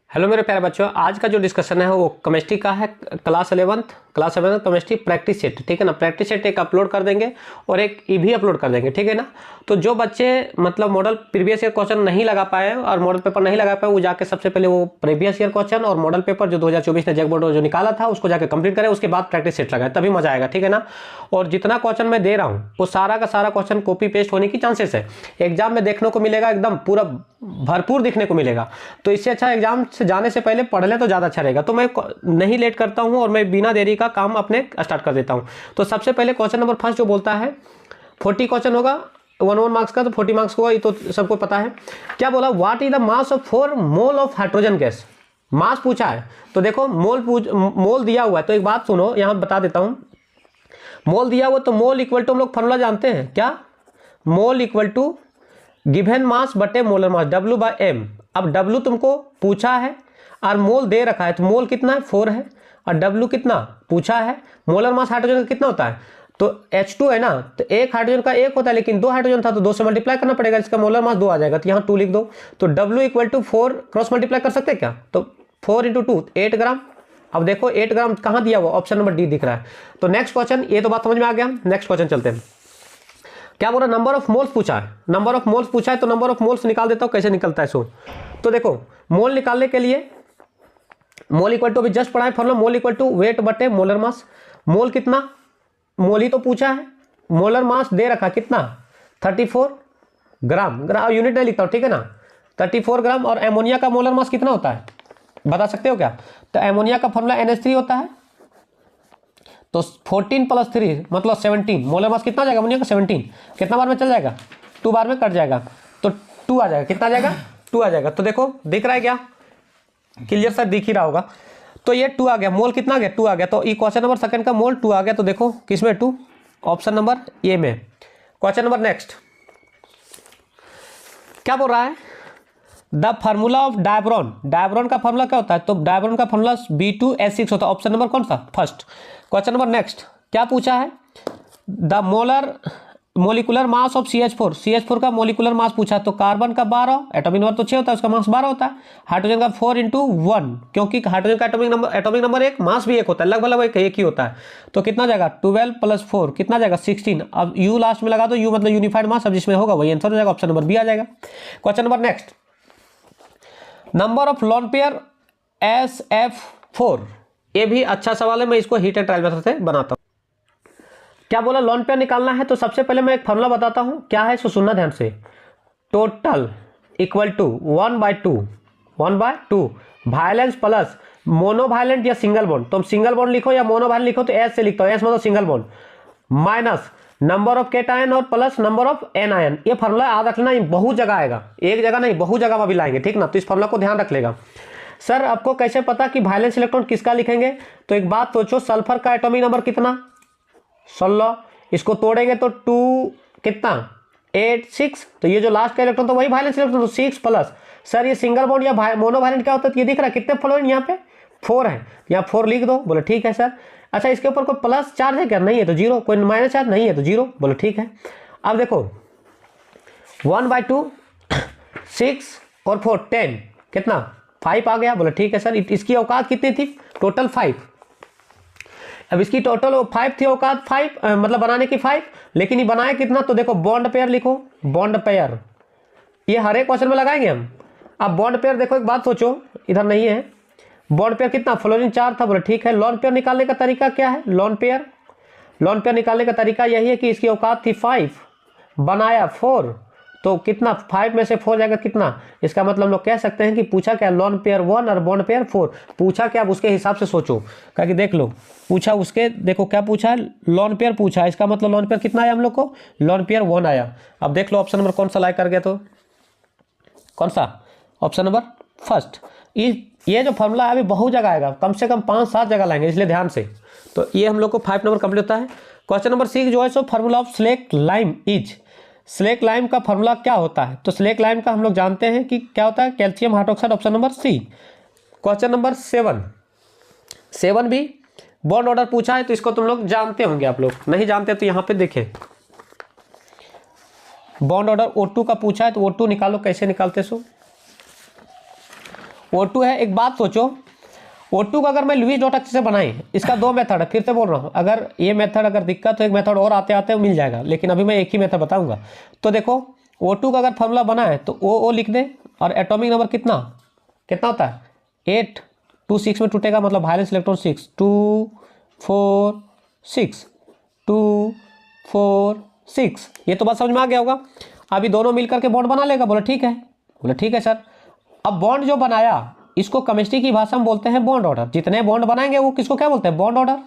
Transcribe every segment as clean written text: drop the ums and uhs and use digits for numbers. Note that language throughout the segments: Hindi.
हेलो मेरे प्यारे बच्चों, आज का जो डिस्कशन है वो केमिस्ट्री का है। क्लास 11 केमिस्ट्री प्रैक्टिस सेट, ठीक है ना। प्रैक्टिस सेट एक अपलोड कर देंगे और एक ई भी अपलोड कर देंगे, ठीक है ना। तो जो बच्चे मतलब मॉडल प्रीवियस ईयर क्वेश्चन नहीं लगा पाए और मॉडल पेपर नहीं लगा पाए, वो जाके सबसे पहले वो प्रीवियस ईयर क्वेश्चन और मॉडल पेपर जो 2024 ने जैक बोर्ड जो निकाला था उसको जाके कंप्लीट करें, उसके बाद प्रैक्टिस सेट लगाए, तभी मजा आएगा, ठीक है ना। और जितना क्वेश्चन मैं दे रहा हूँ वो सारा का सारा क्वेश्चन कॉपी पेस्ट होने की चांसेस है। एग्जाम में देखने को मिलेगा, एकदम पूरा भरपूर दिखने को मिलेगा। तो इससे अच्छा एग्जाम से जाने से पहले पढ़ ले तो ज़्यादा अच्छा रहेगा। तो मैं नहीं लेट करता हूँ और मैं बिना देरी का काम अपने स्टार्ट कर देता हूँ। तो सबसे पहले क्वेश्चन नंबर फर्स्ट जो बोलता है 40 क्वेश्चन होगा, 1 मार्क्स का, तो 40 मार्क्स होगा, ये तो सबको पता है। क्या बोला, what is the mass of 4 mole of hydrogen gas. Mass पूछा है तो देखो मोल दिया हुआ है, तो एक बात सुनो, यहाँ बता देता हूँ। मोल दिया हुआ तो मोल इक्वल टू हम लोग फॉर्मूला जानते हैं क्या, mole equal to given mass बटे मोलर मास W/m। अब W तुमको पूछा है और मोल दे रखा है, तो मोल कितना है 4 है और W कितना पूछा है। मोलर मास हाइड्रोजन का कितना होता है, तो H2 है ना, तो एक हाइड्रोजन का एक होता है, लेकिन 2 हाइड्रोजन था तो 2 से मल्टीप्लाई करना पड़ेगा, इसका मोलर मास 2 आ जाएगा, तो यहाँ 2 लिख दो। तो W equal to 4 cross multiply कर सकते हैं क्या, तो 4 × 2 8 ग्राम। अब देखो 8 ग्राम कहाँ दिया हुआ, ऑप्शन नंबर डी दिख रहा है। तो नेक्स्ट क्वेश्चन, ये तो बात समझ में आ गया। नेक्स्ट क्वेश्चन चलते हैं। क्या बोला, नंबर ऑफ मोल्स पूछा है। नंबर ऑफ मोल्स पूछा है तो नंबर ऑफ मोल्स निकाल देता हूँ, कैसे निकलता है सो। तो देखो मोल निकालने के लिए मोल इक्वल टू, अभी जस्ट पढ़ा है formula, mole equal to weight बटे मोलर मास। मोल कितना, मोल ही तो पूछा है, मोलर मास दे रखा कितना 34 ग्राम। यूनिट नहीं लिखता हूँ, ठीक है ना, 34 ग्राम। और एमोनिया का मोलर मास कितना होता है बता सकते हो क्या, तो एमोनिया का फॉर्मूला NH3 होता है, तो 14 + 3 मतलब 17। मोलर मास कितना जाएगा अमोनिया का 17, कितना बार में चल जाएगा 2 बार में कट जाएगा, तो 2 आ जाएगा। कितना आ जाएगा 2 आ जाएगा। तो देखो दिख रहा है क्या, क्लियर सा दिख ही रहा होगा। तो ये 2 आ गया, मोल कितना आ गया 2 आ गया। तो ये क्वेश्चन नंबर सेकंड का मोल 2 आ गया। तो देखो किसमें 2, ऑप्शन नंबर ए में। क्वेश्चन नंबर नेक्स्ट क्या बोल रहा है, द फार्मूला ऑफ डायब्रोन। डायब्रोन का फार्मूला क्या होता है, तो डायब्रोन का फार्मूला B2H6 होता है, ऑप्शन नंबर कौन सा फर्स्ट। क्वेश्चन नंबर नेक्स्ट क्या पूछा है, the molecular mass of CH4। CH4 का मोलिकुलर मास पूछा, तो कार्बन का 12, एटॉमिक नंबर तो 6 होता है, उसका मास 12 होता है। हाइड्रोजन का 4 × 1, क्योंकि हाइड्रोजन का एटॉमिक नंबर 1, मास भी 1 होता है, लगभग एक ही होता है। तो कितना जाएगा 12 + 4 कितना जाएगा 16। अब U लास्ट में लगा दो, U मतलब यूनिफाइड मास, अब जिसमें होगा वही आंसर हो जाएगा, ऑप्शन नंबर बी आ जाएगा। Question number next, number of lone pair SF4। ये भी अच्छा सवाल है, मैं इसको हीट एंड ट्रायल मेथड से बनाता हूँ। क्या बोला, लोन पेयर निकालना है, तो सबसे पहले मैं एक फॉर्मूला बताता हूँ क्या है, इसको सुनना ध्यान से। Total equal to 1/2 valence plus monovalent या सिंगल बॉन्ड। तुम सिंगल बॉन्ड लिखो या मोनोवायलेंट लिखो, तो एस से लिखता हूँ, एस मतलब single bond, minus number of cation और प्लस नंबर ऑफ एनायन। ये फॉर्मूला याद रखना, ये बहुत जगह आएगा, एक जगह नहीं बहुत जगह अभी लाएंगे, ठीक ना। तो इस फॉर्मूला को ध्यान रख लेगा। सर आपको कैसे पता कि वायलेंस इलेक्ट्रॉन किसका लिखेंगे, तो एक बात सोचो, सल्फर का एटॉमिक नंबर कितना 16, इसको तोड़ेंगे तो 2 कितना 8 6, तो ये जो लास्ट का इलेक्ट्रॉन तो वही वायलेंस इलेक्ट्रॉन, तो 6 प्लस। सर ये सिंगल बॉन्ड या मोनोवायलेंट क्या होता है, ये दिख रहा है कितने फ्लोरीन, यहाँ पे 4 है, यहाँ 4 लिख दो, बोले ठीक है सर। अच्छा इसके ऊपर कोई प्लस चार्ज है क्या, नहीं है तो 0, कोई माइनस चार्ज नहीं है तो 0, बोले ठीक है। अब देखो 1/2 6 और 4 10 कितना 5 आ गया, बोले ठीक है सर। इसकी औकात कितनी थी, टोटल 5। अब इसकी टोटल 5 थी औकात, 5 मतलब बनाने की 5, लेकिन ये बनाए कितना, तो देखो बॉन्ड पेयर लिखो, बॉन्ड पेयर ये हर एक क्वेश्चन में लगाएंगे हम। अब बॉन्ड पेयर देखो, एक बात सोचो, इधर नहीं है बॉन्ड पेयर कितना, फ्लोरीन 4 था, बोले ठीक है। लोन पेयर निकालने का तरीका क्या है, लोन पेयर निकालने का तरीका यही है कि इसकी औकात थी 5, बनाया 4, तो कितना 5 में से 4 जाएगा कितना, इसका मतलब हम लोग कह सकते हैं कि पूछा क्या, लोन पेयर 1 और बॉन्ड पेयर 4 पूछा क्या, अब उसके हिसाब से सोचो, क्या कि देख लो पूछा उसके, देखो क्या पूछा है, लोन पेयर पूछा है, इसका मतलब लोन पेयर कितना आया हम लोग को, लोन पेयर 1 आया। अब देख लो ऑप्शन नंबर कौन सा लाइक कर गया, तो कौन सा, ऑप्शन नंबर फर्स्ट। ये जो फॉर्मूला है अभी बहुत जगह आएगा, कम से कम 5-7 जगह लाएंगे, इसलिए ध्यान से। तो ये हम लोग को 5 नंबर कंप्लीट होता है। क्वेश्चन नंबर 6 जो है so formula of slack lime is. Slack lime का फार्मूला क्या होता है, तो स्लेक लाइम का हम लोग जानते हैं कि क्या होता है, calcium hydroxide, option number C. Question number 7 भी बॉन्ड ऑर्डर पूछा है, तो इसको तुम लोग जानते होंगे, आप लोग नहीं जानते तो यहाँ पे देखें, बॉन्ड ऑर्डर O2 का पूछा है, तो O2 निकालो, कैसे निकालते सो O2 है। एक बात सोचो, O2 का अगर मैं लुईस डॉट अच्छे से बनाए, इसका 2 मेथड है, फिर से बोल रहा हूँ, अगर ये मेथड अगर दिक्कत तो एक मेथड और आते आते मिल जाएगा, लेकिन अभी मैं एक ही मेथड बताऊंगा। तो देखो O2 का अगर फॉर्मूला बना है तो O लिख दे, और एटॉमिक नंबर कितना कितना होता है 8, 2 6 में टूटेगा, मतलब वायलेंस इलेक्ट्रॉन 6, 2 4 6, 2 4 6। ये तो बात समझ में आ गया होगा। अभी दोनों मिलकर के बॉन्ड बना लेगा, बोला ठीक है, बोला ठीक है सर। अब बॉन्ड जो बनाया इसको केमिस्ट्री की भाषा में बोलते हैं बॉन्ड ऑर्डर। जितने बॉन्ड बनाएंगे वो किसको क्या बोलते हैं, बॉन्ड ऑर्डर।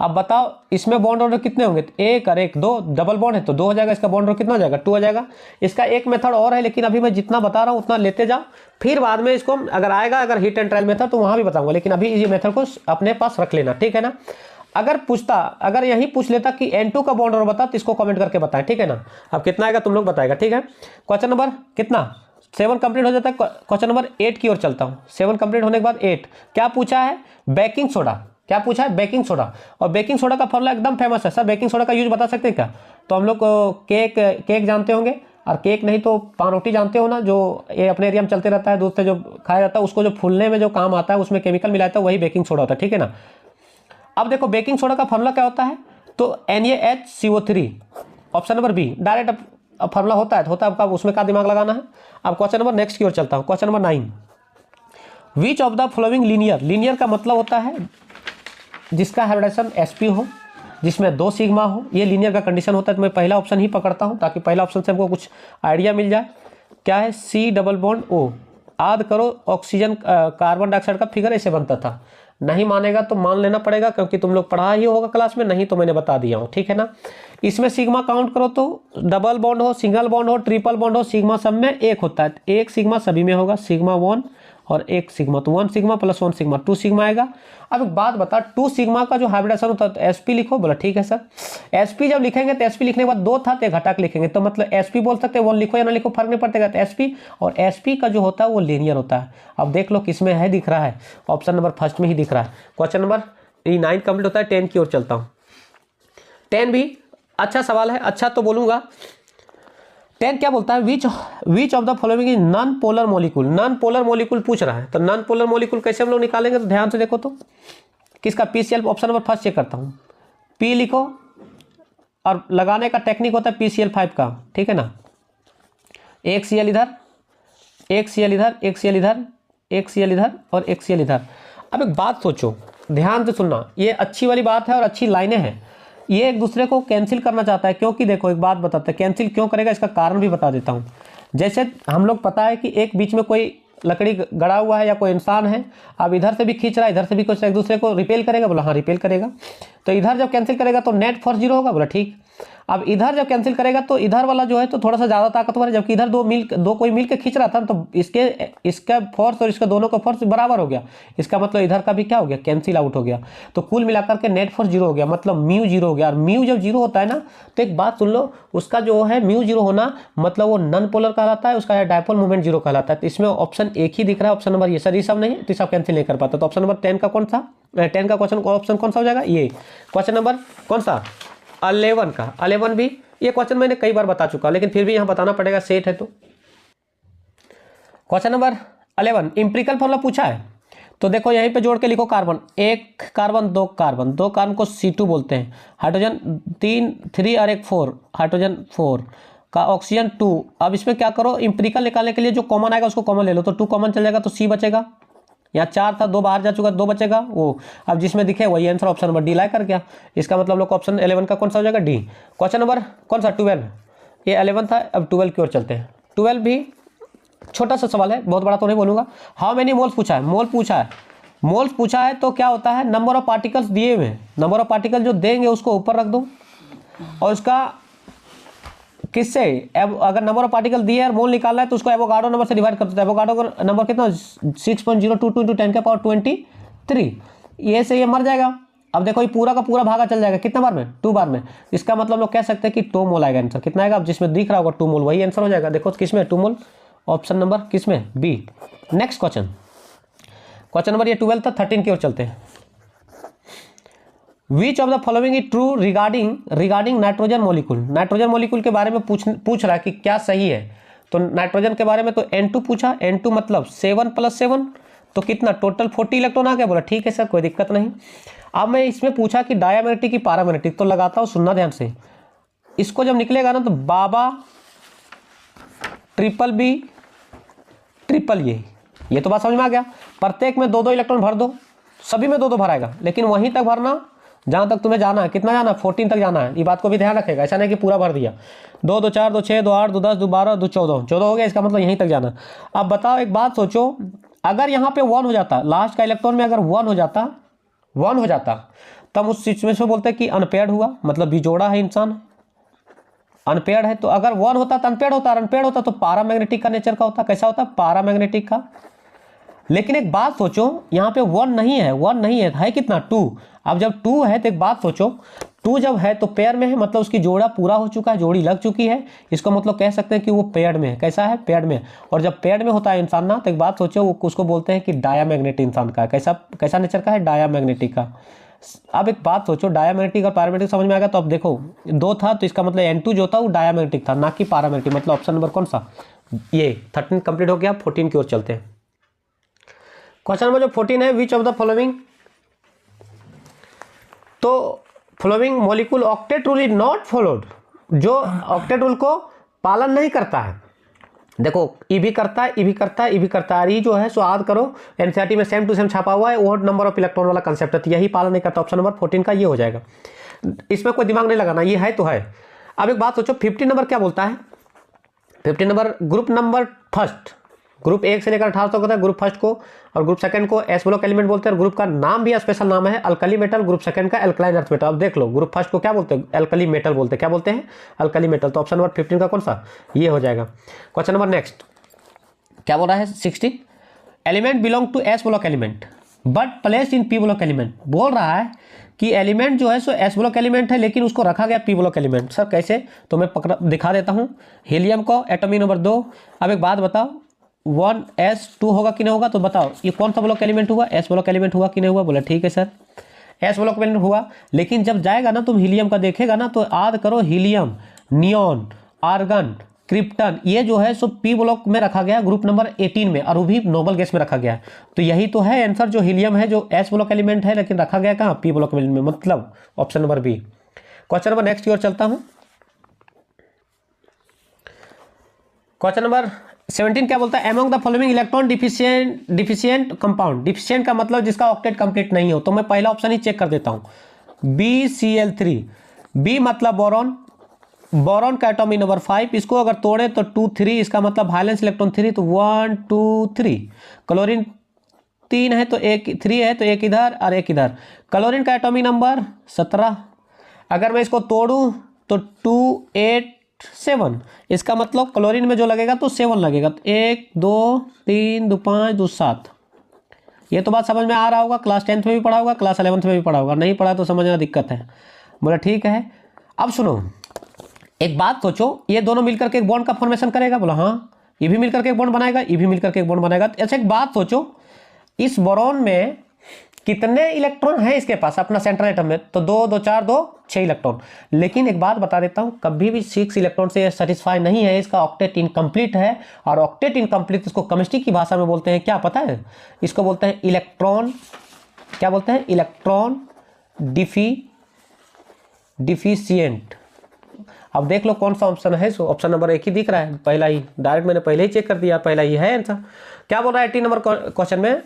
अब बताओ इसमें बॉन्ड ऑर्डर कितने होंगे, एक और एक 2, डबल बॉन्ड है तो 2 हो जाएगा, इसका बॉन्ड ऑर्डर कितना हो जाएगा 2 हो जाएगा। इसका एक मेथड और है, लेकिन अभी मैं जितना बता रहा हूँ उतना लेते जाओ, फिर बाद में इसको अगर आएगा अगर हिट एंड ट्रायल मेथड तो वहाँ भी बताऊंगा, लेकिन अभी ये मेथड को अपने पास रख लेना, ठीक है ना। अगर पूछता, अगर यही पूछ लेता कि N2 का बॉन्ड ऑर्डर बता तो इसको कमेंट करके बताएं, ठीक है ना। अब कितना आएगा तुम लोग बताएगा, ठीक है। क्वेश्चन नंबर कितना 7 कंप्लीट हो जाता है। क्वेश्चन नंबर 8 की ओर चलता हूँ। 7 कंप्लीट होने के बाद 8 क्या पूछा है, बेकिंग सोडा। क्या पूछा है, बेकिंग सोडा। और बेकिंग सोडा का फॉर्मूला एकदम फेमस है। सर बेकिंग सोडा का यूज बता सकते हैं क्या, तो हम लोग केक जानते होंगे, और केक नहीं तो पान रोटी जानते हो ना, जो ये अपने एरिया में चलते रहता है, दूध से जो खाया जाता है, उसको जो फूलने में जो काम आता है उसमें केमिकल मिलाता है, वही बेकिंग सोडा होता है, ठीक है ना। अब देखो बेकिंग सोडा का फॉर्मूला क्या होता है, तो NaHCO3, option number B. Direct अब फॉर्मूला होता है अब उसमें क्या दिमाग लगाना है। अब क्वेश्चन नंबर नेक्स्ट की ओर चलता हूँ। Question number 9, which of the following linear. Linear का मतलब होता है जिसका हाइब्रिडाइजेशन sp हो, जिसमें 2 सिग्मा हो, ये लीनियर का कंडीशन होता है। तो मैं पहला ऑप्शन ही पकड़ता हूँ ताकि पहला ऑप्शन से हमको कुछ आइडिया मिल जाए। क्या है, C डबल बॉन्ड O, याद करो ऑक्सीजन कार्बन डाइऑक्साइड का फिगर ऐसे बनता था। नहीं मानेगा तो मान लेना पड़ेगा, क्योंकि तुम लोग पढ़ा ही होगा क्लास में, नहीं तो मैंने बता दिया हूँ, ठीक है ना। इसमें सिग्मा काउंट करो तो डबल बॉन्ड हो, सिंगल बॉन्ड हो, ट्रिपल बॉन्ड हो, सिग्मा सब में 1 होता है। 1 सिग्मा सभी में होगा, सिग्मा 1 और 1 सिग्मा, तो 1 सिग्मा प्लस 1 सिग्मा 2 सिग्मा आएगा। अब एक बात बता, 2 सिग्मा का जो हाइब्रिडाइजेशन होता है तो sp लिखो, बोला ठीक है सर। sp जब लिखेंगे तो sp लिखने के बाद 2 था तो घटा के लिखेंगे, तो मतलब sp बोल सकते हैं, 1 लिखो या ना लिखो फर्क नहीं पड़ेगा। तो sp और sp का जो होता है वो लीनियर होता है। अब देख लो किसमें है, दिख रहा है ऑप्शन नंबर फर्स्ट में ही दिख रहा है। क्वेश्चन नंबर 9 कंप्लीट होता है। 10 की ओर चलता हूँ। 10 भी अच्छा सवाल है, अच्छा तो बोलूंगा। 10 क्या बोलता है, विच of the following is non polar molecule. Non polar molecule पूछ रहा है, तो नॉन पोलर मॉलिक्यूल कैसे हम लोग निकालेंगे, तो ध्यान से देखो तो किसका, PCl। Option number first check करता हूँ, P लिखो, और लगाने का टेक्निक होता है PCl5 का, ठीक है ना। एक Cl इधर, एक Cl इधर, एक Cl इधर, एक Cl इधर और एक Cl इधर। अब एक बात सोचो, ध्यान से सुनना, ये अच्छी वाली बात है और अच्छी लाइनें हैं। ये एक दूसरे को कैंसिल करना चाहता है, क्योंकि देखो एक बात बताते हैं कैंसिल क्यों करेगा, इसका कारण भी बता देता हूँ। जैसे हम लोग पता है कि एक बीच में कोई लकड़ी गड़ा हुआ है या कोई इंसान है, अब इधर से भी खींच रहा है, इधर से भी कुछ, एक दूसरे को रिपेल करेगा, बोला हाँ रिपेल करेगा। तो इधर जब कैंसिल करेगा तो नेट फोर्स 0 होगा, बोला ठीक। अब इधर जब कैंसिल करेगा तो इधर वाला जो है तो थोड़ा सा ज़्यादा ताकतवर है, जबकि इधर दो कोई मिल के खींच रहा था, तो इसका फोर्स और इसका दोनों का फोर्स बराबर हो गया। इसका मतलब इधर का भी क्या हो गया, कैंसिल आउट हो गया। तो कुल मिलाकर के नेट फोर्स 0 हो गया, मतलब म्यू 0 हो गया। और म्यू जब 0 होता है ना, तो एक बात सुन लो, उसका जो है म्यू 0 होना मतलब वो नॉन पोलर कहलाता है, उसका डायपोल मूवमेंट 0 कहलाता है। तो इसमें ऑप्शन एक ही दिख रहा है, ऑप्शन नंबर ये। सर ये सब नहीं तो सब कैंसिल नहीं कर पाता, तो ऑप्शन नंबर 10 का कौन सा, 10 का क्वेश्चन ऑप्शन कौन सा हो जाएगा, ये। क्वेश्चन नंबर कौन सा, 11 का। 11 भी ये क्वेश्चन मैंने कई बार बता चुका, लेकिन फिर भी यहाँ बताना पड़ेगा, सेट है तो। क्वेश्चन नंबर 11 इंपिरिकल फॉर्मूला पूछा है, तो देखो यहीं पे जोड़ के लिखो, कार्बन 1 कार्बन 2 कार्बन, 2 कार्बन को C2 बोलते हैं, हाइड्रोजन 3 और 1 4, हाइड्रोजन 4 का ऑक्सीजन 2। अब इसमें क्या करो, इंपिरिकल निकालने के लिए जो कॉमन आएगा उसको कॉमन ले लो, तो 2 कॉमन चल जाएगा, तो C बचेगा। यहाँ 4 था, 2 बाहर जा चुका, 2 बचेगा वो। अब जिसमें दिखे वही answer, option number D like कर गया। इसका मतलब लोग ऑप्शन 11 का कौन सा हो जाएगा, डी। क्वेश्चन नंबर कौन सा, 12। ये 11 था, अब 12 की ओर चलते हैं। 12 भी छोटा सा सवाल है, बहुत बड़ा तो नहीं बोलूंगा। हाउ मेनी मोल्स पूछा है, मोल पूछा है। मोल्स पूछा है तो क्या होता है, नंबर ऑफ पार्टिकल्स दिए हुए, नंबर ऑफ पार्टिकल जो देंगे उसको ऊपर रख दो, और उसका किससे, अगर नंबर ऑफ पार्टिकल दिए और मोल निकालना है तो उसको एवोगाड्रो नंबर से डिवाइड कर देते हैं। एवोगाड्रो का नंबर कितना, 6.022 × 10⁻23। ये से ये मर जाएगा। अब देखो ये पूरा का पूरा भागा चल जाएगा, कितना बार में, 2 बार में। इसका मतलब लोग कह सकते हैं कि 2 मोल आएगा आंसर। कितना आएगा, अब जिसमें दिख रहा होगा 2 मोल वही आंसर हो जाएगा। देखो किसमें 2 मोल, ऑप्शन नंबर किसमें, B. Next question, question number ये 12 था। 13 की ओर चलते हैं। Which of the following is true regarding nitrogen molecule. Nitrogen molecule के बारे में पूछ रहा है कि क्या सही है। तो नाइट्रोजन के बारे में तो N2 पूछा, N2 मतलब 7 + 7, तो कितना टोटल 40 इलेक्ट्रॉन आ गया। बोला ठीक है सर कोई दिक्कत नहीं। अब मैं इसमें पूछा कि डायमैग्नेटिक की पैरामैग्नेटिक, तो लगाता हूँ, सुनना ध्यान से। इसको जब निकलेगा ना तो बाबा ट्रिपल बी ट्रिपल ये तो बात समझ में आ गया। प्रत्येक में 2-2 इलेक्ट्रॉन भर दो, सभी में 2-2 भराएगा, लेकिन वहीं तक भरना जहाँ तक तुम्हें जाना है। कितना जाना है? 14 तक जाना है। ये बात को भी ध्यान रखेगा, ऐसा नहीं कि पूरा भर दिया। 2 2 4 2 6 2 8 2 10 2 12 2 14 हो गया, इसका मतलब यहीं तक जाना। अब बताओ एक बात सोचो, अगर यहाँ पे 1 हो जाता, लास्ट का इलेक्ट्रॉन में अगर 1 हो जाता तब उस सिचुएशन में बोलते हैं कि अनपेयर्ड हुआ, मतलब बिजोड़ा है इंसान, अनपेयर्ड है। तो अगर 1 होता तो अनपेयर्ड होता तो पैरामैग्नेटिक का नेचर का होता। कैसा होता? पैरामैग्नेटिक का। लेकिन एक बात सोचो, यहाँ पे 1 नहीं है कितना? 2। अब जब 2 है तो एक बात सोचो, 2 जब है तो पेयर में है, मतलब उसकी जोड़ा पूरा हो चुका है, जोड़ी लग चुकी है। इसको मतलब कह सकते हैं कि वो पेयर्ड में है। कैसा है? पेयर्ड में। और जब पेयर्ड में होता है इंसान ना, तो एक बात सोचो, वो उसको बोलते हैं कि डायामैग्नेटिक इंसान का है। कैसा नेचर का है? डायामैग्नेटिक का। अब एक बात सोचो, डायामैग्नेटिक और पैरामैग्नेटिक समझ में आ गया। तो अब देखो 2 था तो इसका मतलब N2 जो था वो डायामैग्नेटिक था, ना कि पैरामैग्नेटिक। मतलब ऑप्शन नंबर कौन सा? ये 13 कंप्लीट हो गया। 14 की ओर चलते हैं। क्वेश्चन नंबर जो 14 है, विच ऑफ द फॉलोइंग, तो following molecule octet rule is not followed, जो ऑक्टेट रूल को पालन नहीं करता है। देखो ई भी करता है, ये जो है सो याद करो, एनसीईआरटी में सेम टू सेम छापा हुआ है, ओड नंबर ऑफ इलेक्ट्रॉन वाला कंसेप्ट है, तो यही पालन नहीं करता। ऑप्शन नंबर 14 का ये हो जाएगा। इसमें कोई दिमाग नहीं लगाना, ये है तो है। अब एक बात सोचो, 15 नंबर क्या बोलता है? 15 number group number first, group 1 से लेकर 18 तक होता है ग्रुप फर्स्ट को, और ग्रुप सेकंड को एस ब्लॉक एलिमेंट बोलते हैं। ग्रुप का नाम भी स्पेशल नाम है, अल्कली मेटल। ग्रुप सेकंड का एल्कलाइन अर्थ मेटल। अब देख लो, ग्रुप फर्स्ट को क्या बोलते हैं? एल्कली मेटल बोलते हैं। क्या बोलते हैं? Alkali metal. तो ऑप्शन नंबर 15 का कौन सा? ये हो जाएगा। क्वेश्चन नंबर नेक्स्ट क्या बोल रहा है? 16 element belong to S block element but place in P block element. बोल रहा है कि एलिमेंट जो है सो एस ब्लॉक एलिमेंट है, लेकिन उसको रखा गया पी ब्लॉक एलिमेंट। सर कैसे? तो मैं दिखा देता हूँ। हीलियम को एटॉमिक नंबर 2। अब एक बात बताओ, 1s2 होगा कि नहीं होगा? तो बताओ ये कौन सा ब्लॉक एलिमेंट हुआ? एस ब्लॉक एलिमेंट हुआ कि नहीं हुआ? बोला ठीक है सर, एस ब्लॉक एलिमेंट हुआ। लेकिन जब जाएगा ना तुम हीलियम का देखेगा ना, तो याद करो हीलियम, नियॉन, आर्गन, क्रिप्टन, ये जो है सो पी ब्लॉक में रखा गया ग्रुप नंबर 18 में, और वो भी नोबल गैस में रखा गया। तो यही तो है आंसर, जो हीलियम है जो एस ब्लॉक एलिमेंट है, लेकिन रखा गया कहाँ? पी ब्लॉक एलिमेंट में, मतलब option number B. Question number next की ओर चलता हूं। क्वेश्चन नंबर 17 क्या बोलता है? Among the following electron deficient compound. Deficient का मतलब जिसका ऑक्टेट कंप्लीट नहीं हो। तो मैं पहला ऑप्शन ही चेक कर देता हूं, BCl3। बी मतलब बोरॉन, बोरॉन का एटॉमिक नंबर 5। इसको अगर तोड़े तो 2 3, इसका मतलब वैलेंस इलेक्ट्रॉन 3, तो 1 2 3। क्लोरीन 3 है तो 3 है तो एक इधर और एक इधर। क्लोरीन का एटॉमिक नंबर 17। अगर मैं इसको तोड़ूं तो 2 8 7, इसका मतलब क्लोरीन में जो लगेगा तो 7 लगेगा। तो 1 2 3 2 5 2 7। ये तो बात समझ में आ रहा होगा, क्लास 10th में भी पढ़ा होगा, क्लास 11th में भी पढ़ा होगा। नहीं पढ़ा तो समझना दिक्कत है। बोला ठीक है। अब सुनो एक बात सोचो, ये दोनों मिलकर के एक बॉन्ड का फॉर्मेशन करेगा। बोला हाँ, ये भी मिलकर के एक बॉन्ड बनाएगा, ये भी मिलकर के एक बॉन्ड बनाएगा। तो ऐसे एक बात सोचो, इस बोरॉन में कितने इलेक्ट्रॉन है इसके पास अपना सेंट्रल एटम में? तो 2 2 4 2 6 इलेक्ट्रॉन। लेकिन एक बात बता देता हूं, कभी भी 6 इलेक्ट्रॉन से सेटिस्फाई नहीं है, इसका ऑक्टेट इनकम्प्लीट है। और ऑक्टेट इनकम्प्लीट इसको केमिस्ट्री की भाषा में बोलते हैं, क्या पता है? इसको बोलते हैं इलेक्ट्रॉन, क्या बोलते हैं? Electron deficient. अब देख लो कौन सा ऑप्शन है। सो ऑप्शन नंबर 1 ही दिख रहा है, पहला ही, डायरेक्ट मैंने पहले ही चेक कर दिया, पहला ही है आंसर। क्या बोल रहा है 18 नंबर क्वेश्चन में?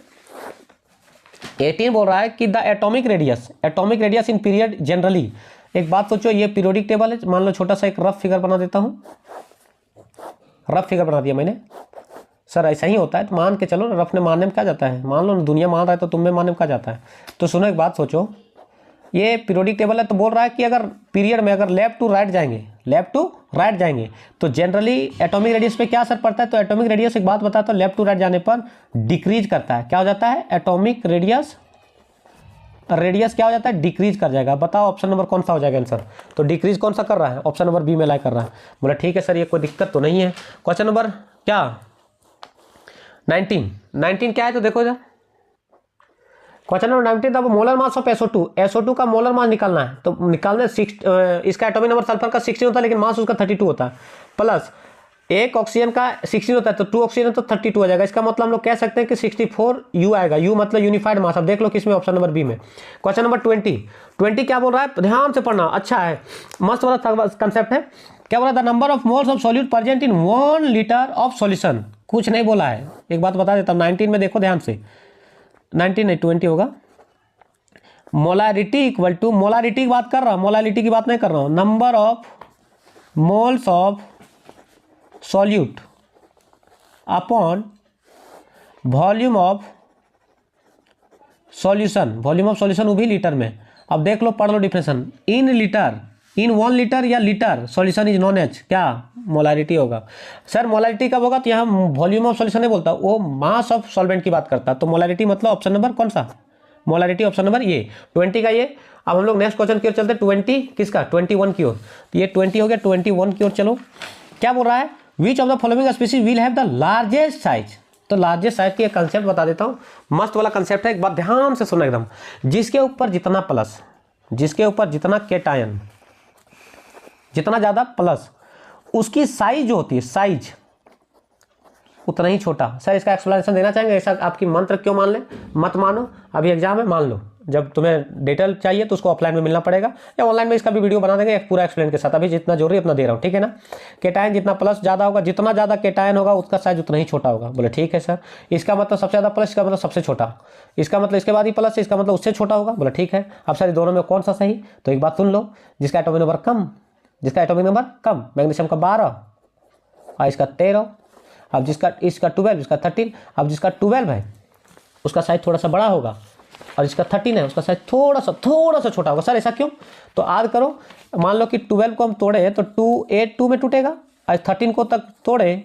18 बोल रहा है कि the atomic radius in period generally. एक बात सोचो, ये पीरियोडिक टेबल है। मान लो छोटा सा एक रफ फिगर बना देता हूं, रफ फिगर बना दिया मैंने। सर ऐसा ही होता है, तो मान के चलो ना, रफ ने मानने में क्या जाता है? मान लो ना, दुनिया मान रहा है तो तुम में मानने में क्या जाता है? तो सुनो एक बात सोचो, ये पीरियोडिक टेबल है, तो बोल रहा है कि अगर पीरियड में अगर लेफ्ट टू राइट जाएंगे तो जनरली एटॉमिक रेडियस पे क्या असर पड़ता है? तो एटॉमिक रेडियस एक बात बताता हूं, लेफ्ट टू राइट जाने पर डिक्रीज करता है। क्या हो जाता है? एटॉमिक रेडियस क्या हो जाता है? डिक्रीज कर जाएगा। बताओ ऑप्शन नंबर कौन सा हो जाएगा आंसर? तो डिक्रीज कौन सा कर रहा है? ऑप्शन नंबर बी में लाई कर रहा है। बोला ठीक है सर, ये कोई दिक्कत तो नहीं है। क्वेश्चन नंबर क्या 19 क्या है? तो देखो इधर क्वेश्चन नंबर 19 था, मोलर मास ऑफ SO2 का मोलर मास निकालना है। तो निकालने इसका एटॉमिक नंबर सल्फर का 16 होता है, लेकिन मास उसका 32 होता है। प्लस एक ऑक्सीजन का 16 होता है तो 2 ऑक्सीजन तो 32 हो जाएगा। इसका मतलब हम लोग कह सकते हैं कि 64 यू आएगा। यू मतलब यूनिफाइड मास। अब देख लो किसमें, ऑप्शन नंबर बी में। क्वेश्चन नंबर 20 क्या बोल रहा है, ध्यान से पढ़ना, अच्छा है, मस्त वाला कंसेप्ट है। क्या बोला, the number of moles of solute present in 1 litre of solution. कुछ नहीं बोला है, एक बात बता देता हूँ, 19 में देखो ध्यान से, 19 नहीं 20 होगा। मोलारिटी इक्वल टू, मोलारिटी की बात कर रहा हूँ, मोलारिटी की बात नहीं कर रहा हूँ, number of moles of solute upon volume of solution. Volume of solution वो भी लीटर में। अब देख लो, पढ़ लो definition, in litre, in 1 litre या लीटर सॉल्यूशन इज नॉन एच, क्या मोलारिटी होगा। सर मोलारिटी कब होगा, तो यहाँ वॉल्यूम ऑफ सॉल्यूशन नहीं बोलता, वो मास ऑफ सॉल्वेंट की बात करता। तो मोलारिटी मतलब ऑप्शन नंबर कौन सा, मोलारिटी ऑप्शन नंबर ये 20 का ये। अब हम लोग नेक्स्ट क्वेश्चन की ओर चलते, 20 किसका, 21 की ओर। तो ये 20 हो गया, 21 की ओर चलो। क्या बोल रहा है, विच of the following species will have the largest size. तो लार्जेस्ट साइज की एक कंसेप्ट बता देता हूँ, मस्त वाला कंसेप्ट है, एक बात ध्यान से सुनो एकदम। जिसके ऊपर जितना प्लस, जिसके ऊपर जितना केटायन, जितना ज़्यादा प्लस, उसकी साइज जो होती है, साइज उतना ही छोटा। सर इसका एक्सप्लेनेशन देना चाहेंगे, ऐसा आपकी मंत्र क्यों मान लें, मत मानो, अभी एग्जाम है मान लो, जब तुम्हें डिटेल चाहिए तो उसको ऑफलाइन में मिलना पड़ेगा, या ऑनलाइन में इसका भी वीडियो बना देंगे एक पूरा एक्सप्लेन के साथ। अभी जितना जरूरी उतना दे रहा हूँ, ठीक है ना। केटायन जितना प्लस ज़्यादा होगा, जितना ज़्यादा केटायन होगा उसका साइज उतना ही छोटा होगा। बोले ठीक है सर, इसका मतलब सबसे ज़्यादा प्लस, इसका मतलब सबसे छोटा, इसका मतलब इसके बाद ही प्लस, इसका मतलब उससे छोटा होगा। बोले ठीक है। अब सर दोनों में कौन सा सही, तो एक बात सुन लो, जिसका एटॉमिक नंबर कम, जिसका एटॉमिक नंबर कम, मैग्नीशियम का 12 और इसका 13, अब जिसका इसका 12, इसका 13, अब जिसका 12 है उसका साइज थोड़ा सा बड़ा होगा, और इसका 13 है उसका साइज थोड़ा सा छोटा होगा। सर ऐसा क्यों, तो याद करो, मान लो कि 12 को हम तोड़े तो 2 में टूटेगा, और 13 को तक तोड़े,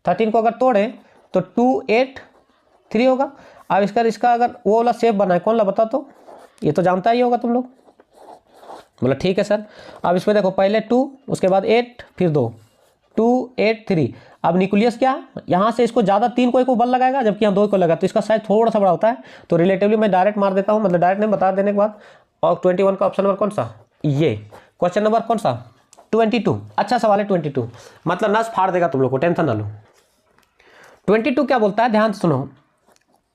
13 को अगर तोड़े तो 283 होगा। अब इसका अगर वो वाला शेप बना है, कौन ला बता, तो ये तो जानता ही होगा तुम लोग। बोला ठीक है सर। अब इसमें देखो, पहले 2, उसके बाद 8, फिर 2, 2 8 3। अब न्यूक्लियस क्या, यहाँ से इसको ज़्यादा 3 को एक को बल लगाएगा, जबकि यहाँ 2 को लगा, तो इसका साइज थोड़ा सा बड़ा होता है। तो रिलेटिवली मैं डायरेक्ट मार देता हूँ, मतलब डायरेक्ट नहीं, बता देने के बाद। और 21 का ऑप्शन नंबर कौन सा, ये क्वेश्चन नंबर कौन सा, 22। अच्छा सवाल है 22, मतलब नस फाड़ देगा तुम लोग को, टेंशन ना लो। 22 क्या बोलता है, ध्यान से सुनो,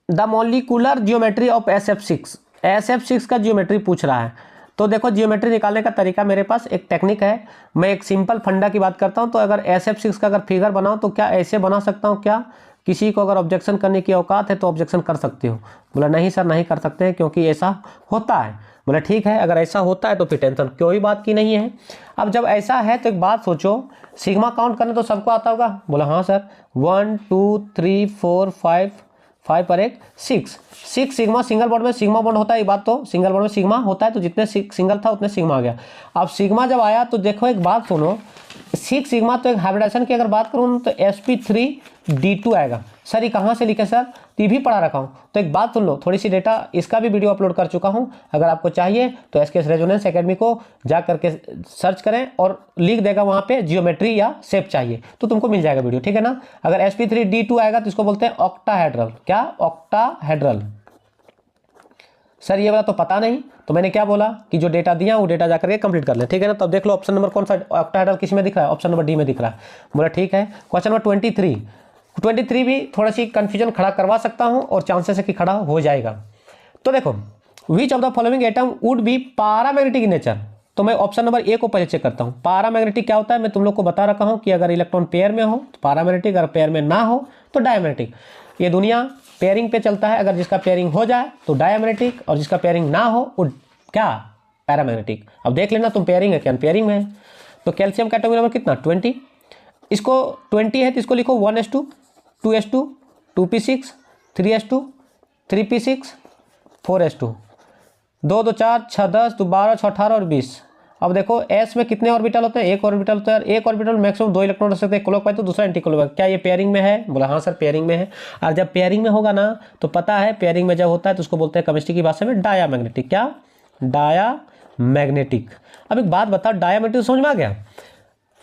the molecular geometry of SF6। SF6 का जियोमेट्री पूछ रहा है। तो देखो, जियोमेट्री निकालने का तरीका मेरे पास एक टेक्निक है, मैं एक सिंपल फंडा की बात करता हूं। तो अगर SF6 का अगर फिगर बनाओ तो क्या ऐसे बना सकता हूं, क्या किसी को अगर ऑब्जेक्शन करने की औकात है तो ऑब्जेक्शन कर सकते हो। बोला नहीं सर नहीं कर सकते हैं, क्योंकि ऐसा होता है। बोला ठीक है, अगर ऐसा होता है तो फिर टेंशन कोई बात की नहीं है। अब जब ऐसा है तो एक बात सोचो, सिग्मा काउंट करने तो सबको आता होगा। बोला हाँ सर, 1 2 3 4 5 पर एक 6 सिग्मा, सिंगल बॉन्ड में सिग्मा बॉन्ड होता है, ये बात तो सिंगल बॉन्ड में सिग्मा होता है, तो जितने सिंगल था उतने सिग्मा आ गया। अब सिग्मा जब आया तो देखो एक बात सुनो, 6 सिग्मा, तो एक हाइब्रिडेशन की अगर बात करूँ तो sp3d2 आएगा। सर ये कहाँ से लिखे सर, तो ये भी पढ़ा रखा हूँ। तो एक बात सुन लो, थोड़ी सी डेटा, इसका भी वीडियो अपलोड कर चुका हूँ, अगर आपको चाहिए तो SKS रेजोनेंस एकेडमी को जा करके सर्च करें और लिख देगा वहाँ पे जियोमेट्री या शेप चाहिए तो तुमको मिल जाएगा वीडियो, ठीक है ना। अगर sp3d2 आएगा तो इसको बोलते हैं ऑक्टाहेड्रल। क्या, ऑक्टाहेड्रल। सर ये वाला तो पता नहीं, तो मैंने क्या बोला कि जो डेटा दिया वो डेटा जाकर के कंप्लीट कर ले, ठीक है ना। तब देख लो ऑप्शन नंबर कौन सा ऑक्टाहेड्रल किस में दिख रहा है, ऑप्शन नंबर डी में दिख रहा है। बोला ठीक है। क्वेश्चन नंबर 23 भी थोड़ा सी कंफ्यूजन खड़ा करवा सकता हूं और चांसेस है कि खड़ा हो जाएगा। तो देखो, विच of the following atom would be paramagnetic in nature. तो मैं ऑप्शन नंबर ए को पहले चेक करता हूं। पैरामैग्नेटिक क्या होता है, मैं तुम लोग को बता रखा हूं कि अगर इलेक्ट्रॉन पेयर में हो तो पैरामैग्नेटिक, अगर पेयर में ना हो तो डायमैग्नेटिक। ये दुनिया पेयरिंग पे चलता है, अगर जिसका पेयरिंग हो जाए तो डायमैग्नेटिक, और जिसका पेयरिंग ना हो वो क्या, पैरामैग्नेटिक। अब देख लेना तुम पेयरिंग है क्या पेयरिंग में है। तो कैल्शियम का एटॉमिक नंबर कितना, 20। इसको 20 है तो इसको लिखो 1s2 2s2 2p6 3s2 3p6 4s2, 2 2 4 6 10 2 12 6 18 और 20। अब देखो s में कितने ऑर्बिटल होते हैं, एक ऑर्बिटल होता है, एक ऑर्बिटल मैक्सिमम 2 इलेक्ट्रॉन रख सकते हैं, क्लॉकवाइज तो दूसरा एंटी क्लॉकवाइज। क्या ये पेयरिंग में है, बोला हाँ सर पेयरिंग में है। और जब पेयरिंग में होगा ना तो पता है, पेयरिंग में जब होता है तो उसको बोलते हैं केमिस्ट्री की भाषा में डायामैग्नेटिक। क्या, डायामैग्नेटिक। अब एक बात बताओ, डायामैग्नेटिक समझ में आ गया।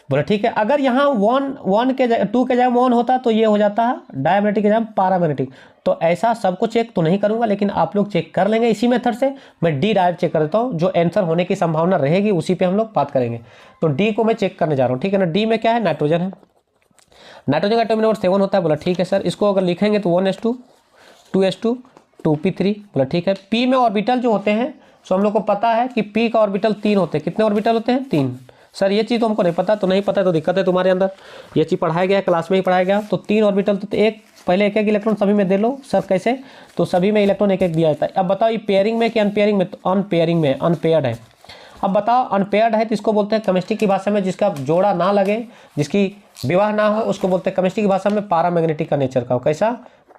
बोला ठीक है, अगर यहाँ 1 के जगह 2 के जगह 1 होता तो ये हो जाता है डायमैग्नेटिक के जगह पैरामैग्नेटिक। तो ऐसा सबको चेक तो नहीं करूंगा, लेकिन आप लोग चेक कर लेंगे इसी मेथड से। मैं डी डायरेक्ट चेक कर देता हूँ, जो आंसर होने की संभावना रहेगी उसी पे हम लोग बात करेंगे। तो डी को मैं चेक करने जा रहा हूँ, ठीक है ना। डी में क्या है, नाइट्रोजन है, नाइट्रोजन का एटॉमिक नंबर 7 होता है, बोला ठीक है सर। इसको अगर लिखेंगे तो 1s2 2s2 2p3, बोला ठीक है। p में ऑर्बिटल जो होते हैं सो हम लोग को पता है कि p का ऑर्बिटल 3 होते हैं। कितने ऑर्बिटल होते हैं? 3। सर ये चीज़ तो हमको नहीं पता, तो नहीं पता तो दिक्कत है तुम्हारे अंदर, ये चीज़ पढ़ाया गया क्लास में ही पढ़ाया गया। तो 3 ऑर्बिटल, तो एक पहले एक एक इलेक्ट्रॉन सभी में दे लो। सर कैसे? तो सभी में इलेक्ट्रॉन एक एक दिया जाता है। अब बताओ ये पेयरिंग में कि अनपेयरिंग में? तो अनपेयरिंग में, अनपेयर्ड है। अब बताओ अनपेयर्ड है तो इसको बोलते हैं केमिस्ट्री की भाषा में, जिसका जोड़ा ना लगे, जिसकी विवाह ना हो, उसको बोलते हैं केमिस्ट्री की भाषा में पारामैग्नेटिक का नेचर का। कैसा?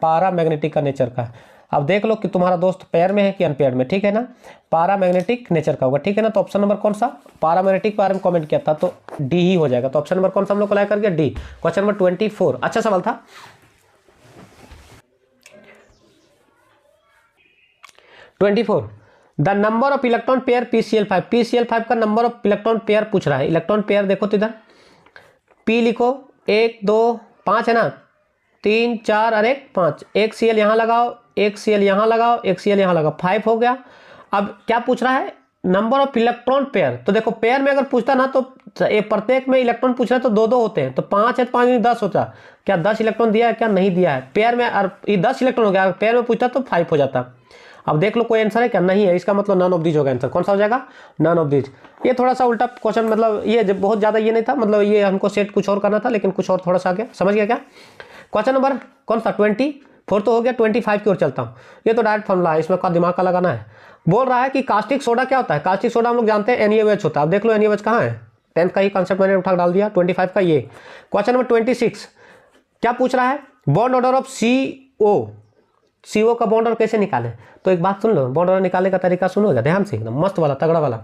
पारामैग्नेटिक का नेचर का। अब देख लो कि तुम्हारा दोस्त पेयर में है कि अनपेयर में, ठीक है ना। पारामैग्नेटिक नेचर का होगा, ठीक है ना। तो ऑप्शन नंबर कौन सा? पारामैग्नेटिक बारे में कमेंट किया था तो डी ही हो जाएगा। तो ऑप्शन नंबर कौन सा हम लोग को लाया करके? डी। क्वेश्चन नंबर 24, अच्छा सवाल था। 24, the number of electron pair PCl5। PCl5 का नंबर ऑफ इलेक्ट्रॉन पेयर पूछ रहा है। इलेक्ट्रॉन पेयर देखो तो इधर P लिखो, 1 2 5 है ना, 3 4 और 1 5। एक Cl यहाँ लगाओ, एक Cl यहाँ लगाओ, एक Cl यहाँ लगाओ, 5 हो गया। अब क्या पूछ रहा है? Number of electron pair. तो देखो पेयर में अगर पूछता ना तो प्रत्येक में इलेक्ट्रॉन पूछ रहा है तो 2 होते हैं, तो 5 है तो 5 में 10 होता। क्या 10 इलेक्ट्रॉन दिया है क्या? नहीं दिया है। पेयर में ये 10 इलेक्ट्रॉन हो गया, पेयर में पूछता तो 5 हो जाता। अब देख लो कोई आंसर है क्या? नहीं है। इसका मतलब नन ऑफ दीज होगा आंसर। कौन सा हो जाएगा? None of these. ये थोड़ा सा उल्टा क्वेश्चन, मतलब ये बहुत ज़्यादा ये नहीं था, मतलब ये हमको सेट कुछ और करना था, लेकिन कुछ और थोड़ा सा आ गया। समझ गया क्या? क्वेश्चन नंबर कौन सा? 24 तो हो गया। 25 की ओर चलता हूँ। ये तो डायरेक्ट फॉर्मूला है, इसमें का दिमाग का लगाना है। बोल रहा है कि कास्टिक सोडा क्या होता है? कास्टिक सोडा हम लोग जानते हैं NaOH होता है। अब देख लो NaOH कहाँ है? 10th का ही कॉन्सेप्ट मैंने उठा डाल दिया। 25 का ये। क्वेश्चन नंबर 26 क्या पूछ रहा है? बॉन्ड ऑर्डर ऑफ CO का बॉन्ड ऑर्डर कैसे निकालें? तो एक बात सुन लो, बॉन्ड ऑर्डर निकालने का तरीका सुनोगे ध्यान से, एकदम मस्त वाला, तगड़ा वाला।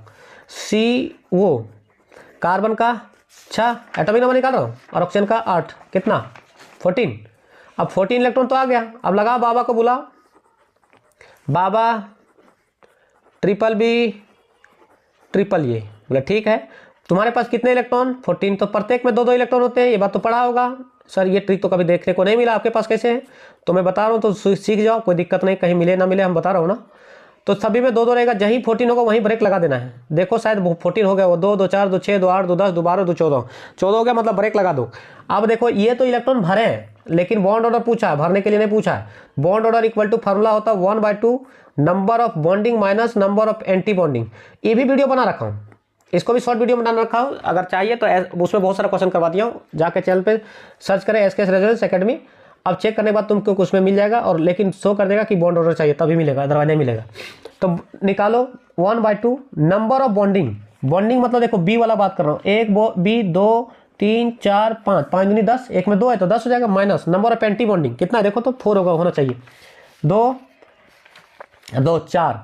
CO कार्बन का 6 एटॉमिक नंबर निकाल रहा हूँ, और ऑक्सीजन का 8, कितना? 14। अब 14 इलेक्ट्रॉन तो आ गया। अब लगा बाबा को बुला, बाबा BBB ट्रिपल ये, बोला ठीक है। तुम्हारे पास कितने इलेक्ट्रॉन? 14। तो प्रत्येक में 2 इलेक्ट्रॉन होते हैं, ये बात तो पढ़ा होगा। सर ये ट्रिक तो कभी देखने को नहीं मिला, आपके पास कैसे है? तो मैं बता रहा हूँ, तो सीख जाओ, कोई दिक्कत नहीं, कहीं मिले ना मिले, हम बता रहा हूँ ना। तो सभी में 2 रहेगा, जहीं 14 होगा वहीं ब्रेक लगा देना है। देखो शायद 14 हो गया, वो 2 2 4 2 6 2 8 2 10 2 12 2 14 हो गया, मतलब ब्रेक लगा दो। अब देखो ये तो इलेक्ट्रॉन भरे हैं, लेकिन बॉन्ड ऑर्डर पूछा है, भरने के लिए नहीं पूछा है। Bond order equal to formula होता है 1/2 number of bonding minus number of anti bonding. ये भी वीडियो बना रखा हूँ, इसको भी शॉर्ट वीडियो में बना रखा हूँ, अगर चाहिए तो उसमें बहुत सारा क्वेश्चन करवा दिया हूँ। जाके चैनल पे सर्च करें SKS रेजोनेंस एकेडमी। अब चेक करने के बाद तुमको उसमें मिल जाएगा, और लेकिन शो कर देगा कि बॉन्ड ऑर्डर चाहिए तभी मिलेगा, अदरवाइज नहीं मिलेगा। तो निकालो 1/2 नंबर ऑफ बॉन्डिंग। बॉन्डिंग मतलब देखो B वाला बात कर रहा हूँ, 1 B 2 3 4 5 5 दूनी 10, एक में 2 है तो 10 हो जाएगा, minus number of anti bonding कितना है? देखो तो 4 होना चाहिए, 2 2 4।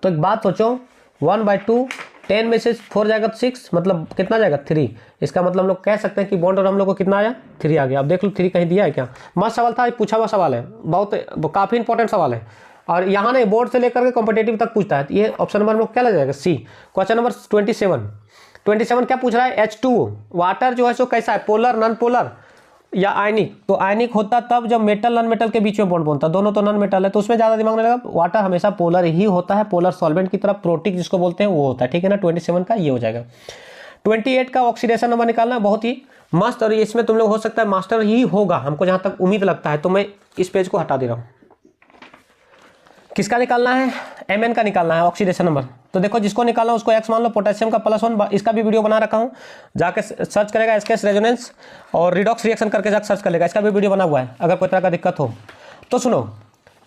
तो एक बात सोचो, 1/2 10 में से 4 जाएगा तो 6, मतलब कितना जाएगा? 3। इसका मतलब हम लोग कह सकते हैं कि बॉन्ड और हम लोग को कितना आया? 3 आ गया। अब देख लो 3 कहीं दिया है क्या? मस्त सवाल था, पूछा हुआ सवाल है, बहुत काफ़ी इंपॉर्टेंट सवाल है, और यहाँ नहीं बोर्ड से लेकर के कॉम्पिटेटिव तक पूछता है। ये ऑप्शन नंबर में क्या लग जाएगा? C। क्वेश्चन नंबर 27 क्या पूछ रहा है? H2O वाटर जो है सो कैसा है? पोलर, नॉन पोलर या आयनिक? तो आयनिक होता तब जब मेटल नॉन मेटल के बीच में बॉन्ड बनता, दोनों तो नॉन मेटल है, तो उसमें ज़्यादा दिमाग में लगा। वाटर हमेशा पोलर ही होता है, पोलर सॉल्वेंट की तरफ, प्रोटिक जिसको बोलते हैं वो होता है, ठीक है ना। 27 का ये हो जाएगा। 28 का ऑक्सीडेशन नंबर निकालना बहुत ही मस्त, और इसमें तुम लोग हो सकता है मास्टर ही होगा, हमको जहाँ तक उम्मीद लगता है। तो मैं इस पेज को हटा दे रहा हूँ। किसका निकालना है? Mn का निकालना है ऑक्सीडेशन नंबर। तो देखो जिसको निकालना उसको X मान लो, पोटेशियम का +1, इसका भी वीडियो बना रखा हूँ, जाके सर्च करेगा SKS रेजोनेंस और रिडॉक्स रिएक्शन करके जाकर सर्च कर लेगा, इसका भी वीडियो बना हुआ है, अगर कोई तरह का दिक्कत हो तो सुनो।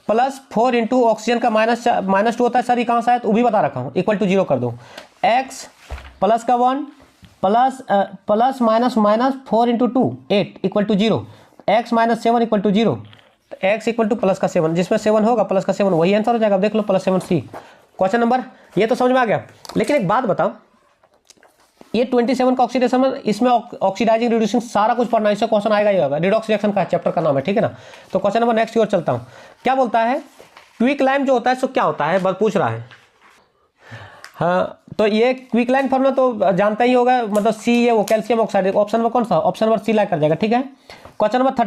+4 इंटू ऑक्सीजन का -2 होता है सर, ये कहाँ से है? तो वो भी बता रखा हूँ, इक्वल टू 0 कर दो। X प्लस का 1 plus minus 4 into 2 8 equal to 0, X - 7 equal to 0, x equal to plus का 7, जिसमें 7 होगा प्लस का 7 वही आंसर हो जाएगा। देख लो +7C क्वेश्चन नंबर, ये तो समझ में आ गया। लेकिन एक बात बताओ, ये 27 का ऑक्सीडेशन में, इसमें ऑक्सीडाइजिंग रिड्यूसिंग सारा कुछ पढ़ना, इससे क्वेश्चन आएगा ही होगा। रिडॉक्स रिएक्शन का चैप्टर का नाम है, ठीक है ना। तो क्वेश्चन नंबर नेक्स्ट की ओर चलता हूँ। क्या बोलता है? क्विकलाइम जो होता है सो क्या होता है, बस पूछ रहा है। हाँ, तो ये क्विकलाइन फॉर्मूला तो जानता ही होगा, मतलब C, ये वो कैल्शियम ऑक्साइड। ऑप्शन नंबर कौन सा? ऑप्शन नंबर C लाइक कर जाएगा, ठीक है। क्वेश्चन नंबर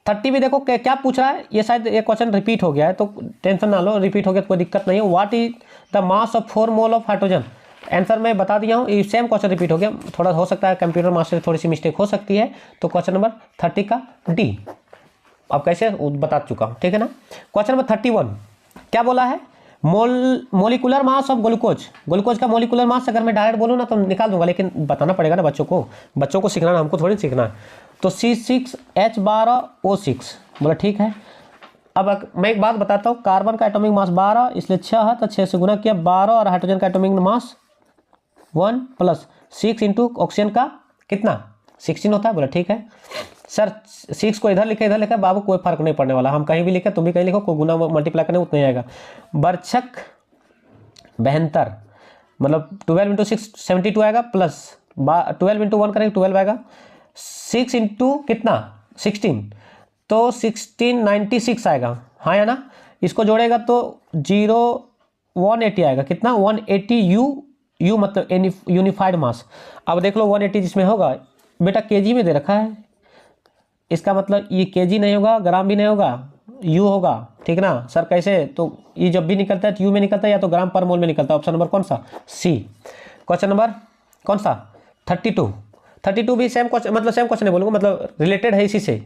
30 भी देखो क्या पूछ रहा है, ये शायद ये क्वेश्चन रिपीट हो गया है, तो टेंशन ना लो, रिपीट हो गया तो कोई दिक्कत नहीं है। What is the mass of 4 mole of hydrogen? Answer मैं बता दिया हूँ, ये सेम क्वेश्चन रिपीट हो गया, थोड़ा हो सकता है कंप्यूटर मास्टर थोड़ी सी मिस्टेक हो सकती है। तो क्वेश्चन नंबर 30 का डी अब कैसे बता चुका हूँ, ठीक है ना। क्वेश्चन नंबर 31 क्या बोला है, molecular mass of glucose, glucose का मोलिकुलर मास अगर मैं डायरेक्ट बोलूँ ना तो निकाल दूंगा, लेकिन बताना पड़ेगा ना बच्चों को सीखना, हमको थोड़ी सीखना है। तो C6H12O6 बोला ठीक है। अब मैं एक बात बताता हूँ, कार्बन का एटॉमिक मास 12 इसलिए 6 है, तो 6 से गुना किया 12, और हाइड्रोजन का atomic mass 1 plus 6 into oxygen का कितना 16 होता है, बोला ठीक है। सर 6 को इधर लिखे इधर लिखा, बाबू कोई फर्क नहीं पड़ने वाला, हम कहीं भी लिखे तुम भी कहीं लिखो, कोई गुना मल्टीप्लाई करने उतना ही आएगा। बर्छक 72 मतलब 12 इंटू 6 72 आएगा, प्लस 12 इंटू 1 करेंगे 12 आएगा, 6 इंटू कितना 16 तो 1696 आएगा, हाँ या ना। इसको जोड़ेगा तो 180 आएगा, कितना 180 यू मतलब यूनिफाइड मास। अब देख लो 180 जिसमें होगा बेटा केजी में दे रखा है, इसका मतलब ये केजी नहीं होगा, ग्राम भी नहीं होगा, यू होगा, ठीक ना सर। कैसे, तो ये जब भी निकलता है तो यू में निकलता है या तो ग्राम पर मोल में निकलता है। ऑप्शन नंबर कौन सा, सी। क्वेश्चन नंबर कौन सा 32 भी सेम क्वेश्चन, मतलब सेम क्वेश्चन नहीं बोलूँगा, मतलब रिलेटेड है इसी से।